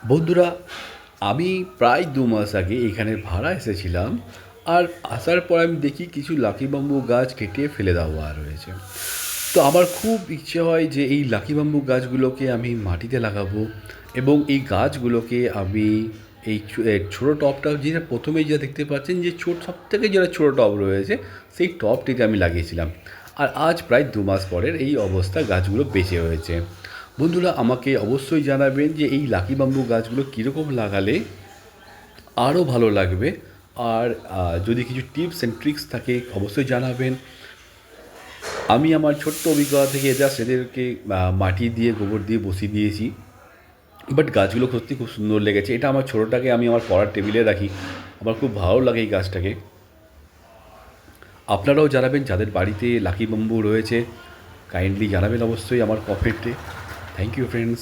বন্ধুরা, আমি প্রায় ২ মাস আগে এখানের ভাড়া এসেছিলাম। আর আসার পর আমি দেখি কিছু লাকি বাম্বু গাছ কেটে ফেলে দেওয়া রয়েছে। তো আমার খুব ইচ্ছে হয় যে এই লাকি বাম্বু গাছগুলোকে আমি মাটিতে লাগাবো, এবং এই গাছগুলোকে আমি এই ছোটো টবটা যেটা প্রথমেই যা দেখতে পাচ্ছেন, যে সবথেকে যেটা ছোটো টব রয়েছে সেই টবটিতে আমি লাগিয়েছিলাম। আর আজ প্রায় ২ মাস পরের এই অবস্থা, গাছগুলো বেঁচে হয়েছে। বন্ধুরা, আমাকে অবশ্যই জানাবেন যে এই লাকি বাম্বু গাছগুলো কীরকম লাগালে আরও ভালো লাগবে। আর যদি কিছু টিপস অ্যান্ড ট্রিক্স থাকে অবশ্যই জানাবেন। আমি আমার ছোট্ট অভিজ্ঞতা থেকে জাস্ট এদেরকে মাটি দিয়ে গোবর দিয়ে বসিয়ে দিয়েছি। বাট গাছগুলো সত্যি খুব সুন্দর লেগেছে। এটা আমার ছোটোটাকে আমি আমার পড়ার টেবিলে রাখি। আমার খুব ভালো লাগে এই গাছটাকে। আপনারাও জানাবেন যাদের বাড়িতে লাকি বাম্বু রয়েছে, কাইন্ডলি জানাবেন অবশ্যই আমার কমেন্টে। Thank you friends.